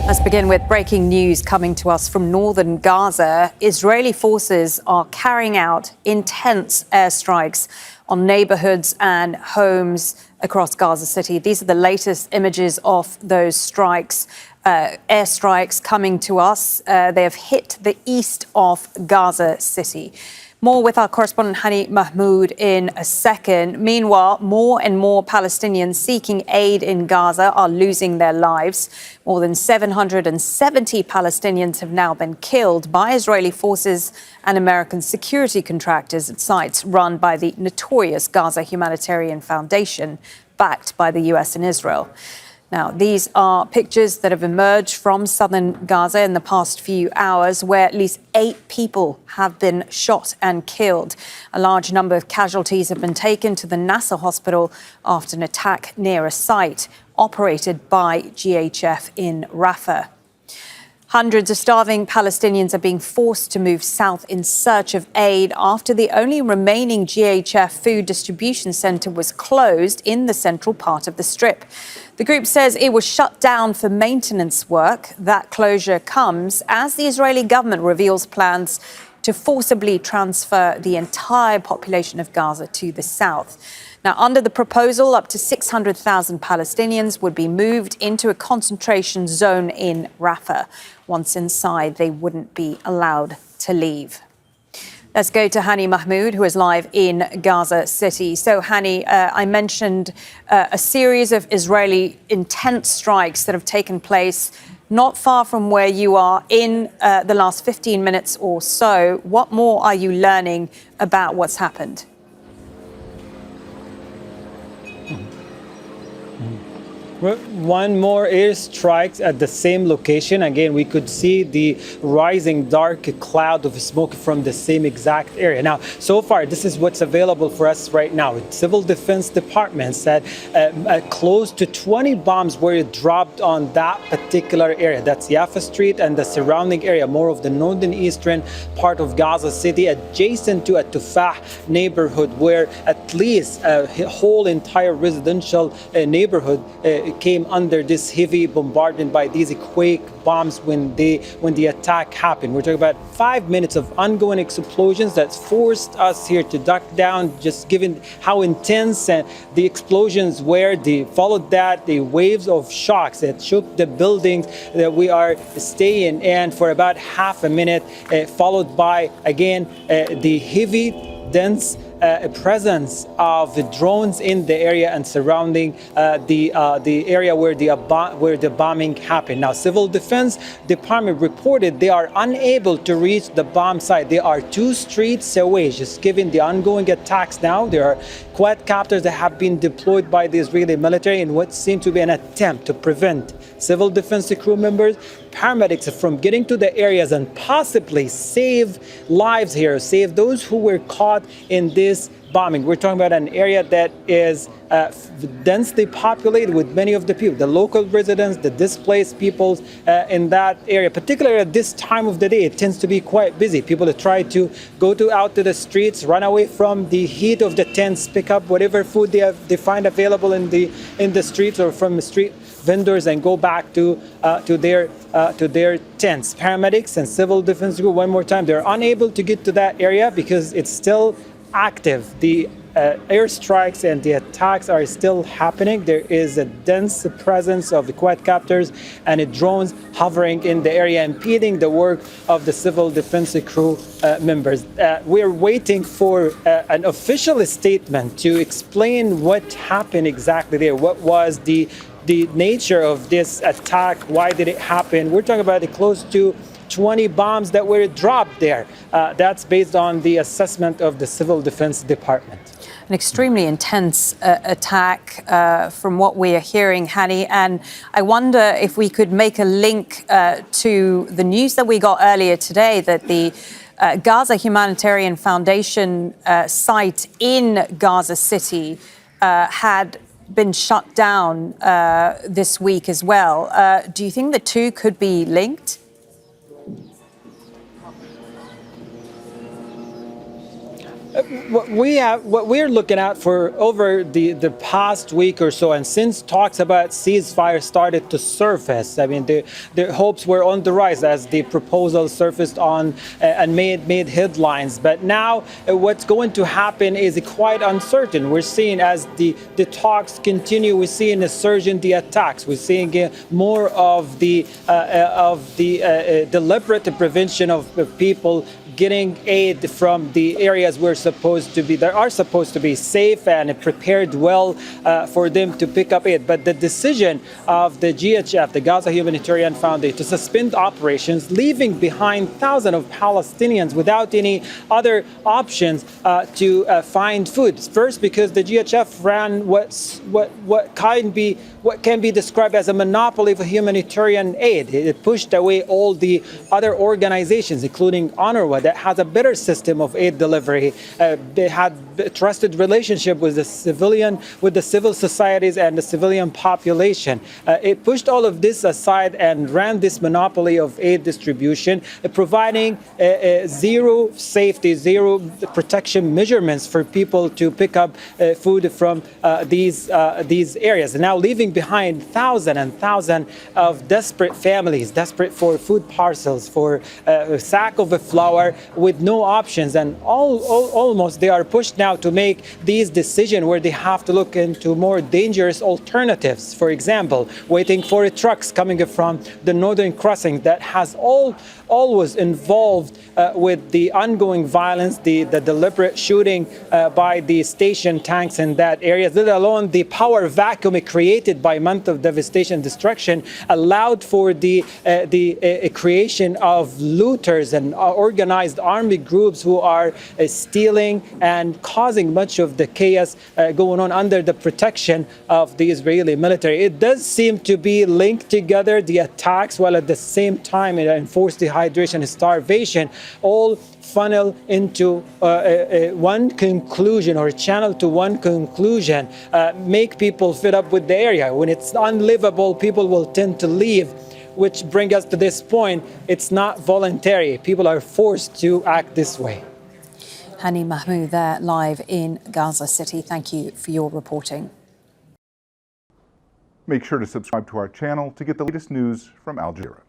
Let's begin with breaking news coming to us from northern Gaza. Israeli forces are carrying out intense airstrikes on neighbourhoods and homes across Gaza City. These are the latest images of those strikes, airstrikes coming to us. They have hit the east of Gaza City. More with our correspondent Hani Mahmoud in a second. Meanwhile, more and more Palestinians seeking aid in Gaza are losing their lives. More than 770 Palestinians have now been killed by Israeli forces and American security contractors at sites run by the notorious Gaza Humanitarian Foundation, backed by the US and Israel. Now, these are pictures that have emerged from southern Gaza in the past few hours, where at least 8 people have been shot and killed. A large number of casualties have been taken to the Nasser hospital after an attack near a site operated by GHF in Rafah. Hundreds of starving Palestinians are being forced to move south in search of aid after the only remaining GHF food distribution centre was closed in the central part of the Strip. The group says it was shut down for maintenance work. That closure comes as the Israeli government reveals plans to forcibly transfer the entire population of Gaza to the south. Now, under the proposal, up to 600,000 Palestinians would be moved into a concentration zone in Rafah. Once inside, they wouldn't be allowed to leave. Let's go to Hani Mahmoud, who is live in Gaza City. So, Hani, I mentioned a series of Israeli intense strikes that have taken place not far from where you are in the last 15 minutes or so. What more are you learning about what's happened? One more airstrikes at the same location. Again, we could see the rising dark cloud of smoke from the same exact area. Now, so far, this is what's available for us right now. The Civil Defense Department said close to 20 bombs were dropped on that particular area. That's Yafa Street and the surrounding area, more of the northern eastern part of Gaza City, adjacent to al-Tuffah neighborhood, where at least a whole entire residential neighborhood came under this heavy bombardment by these quake bombs when the attack happened. We're talking about 5 minutes of ongoing explosions that's forced us here to duck down, just given how intense the explosions were. Followed that the waves of shocks that shook the buildings that we are staying in for about half a minute, followed by again the heavy, dense presence of the drones in the area and surrounding the area where the bombing happened. Now, Civil Defense Department reported they are unable to reach the bomb site. They are 2 streets away. Just given the ongoing attacks now, there are quadcopters that have been deployed by the Israeli military in what seemed to be an attempt to prevent civil defense crew members, paramedics from getting to the areas and possibly save lives here, save those who were caught in this bombing. We're talking about an area that is densely populated with many of the people, the local residents, the displaced peoples in that area. Particularly at this time of the day, it tends to be quite busy. People try to go out to the streets, run away from the heat of the tents, pick up whatever food they find available in the streets or from the street vendors, and go back to their tents. Paramedics and civil defense group, one more time, they're unable to get to that area because it's still active. The airstrikes and the attacks are still happening. There is a dense presence of the quadcopters and the drones hovering in the area, impeding the work of the civil defense crew members. We're waiting for an official statement to explain what happened exactly there. What was the nature of this attack? Why did it happen? We're talking about close to 20 bombs that were dropped there. That's based on the assessment of the Civil Defense Department. An extremely intense attack from what we are hearing, Hani. And I wonder if we could make a link to the news that we got earlier today that the Gaza Humanitarian Foundation site in Gaza City had been shut down this week as well. Do you think the two could be linked? What we're looking at for over the past week or so, and since talks about ceasefire started to surface, I mean, the hopes were on the rise as the proposal surfaced on and made headlines. But now what's going to happen is quite uncertain. We're seeing as the talks continue, we're seeing a surge in the attacks. We're seeing more of the deliberate prevention of people getting aid from the areas that are supposed to be safe and prepared well for them to pick up aid. But the decision of the GHF, the Gaza Humanitarian Foundation, to suspend operations, leaving behind thousands of Palestinians without any other options to find food. First, because the GHF ran what can be described as a monopoly of humanitarian aid. It pushed away all the other organizations, including UNRWA, that has a better system of aid delivery. They had a trusted relationship with the civil societies and the civilian population. It pushed all of this aside and ran this monopoly of aid distribution, providing zero safety, zero protection measurements for people to pick up food from these areas. And now leaving behind thousands and thousands of desperate families, desperate for food parcels, for a sack of flour, with no options, and almost they are pushed now to make these decisions where they have to look into more dangerous alternatives. For example, waiting for trucks coming from the northern crossing that has always involved with the ongoing violence, the deliberate shooting by the station tanks in that area, let alone the power vacuum created by month of devastation and destruction, allowed for the creation of looters and organized army groups who are stealing and causing much of the chaos going on under the protection of the Israeli military. It does seem to be linked together, the attacks, while at the same time it enforced dehydration and starvation, all funnel into one conclusion, or channel to one conclusion, make people fed up with the area. When it's unlivable, people will tend to leave, which brings us to this point. It's not voluntary. People are forced to act this way. Hani, Mahmoud there live in Gaza City. Thank you for your reporting. Make sure to subscribe to our channel to get the latest news from Al Jazeera.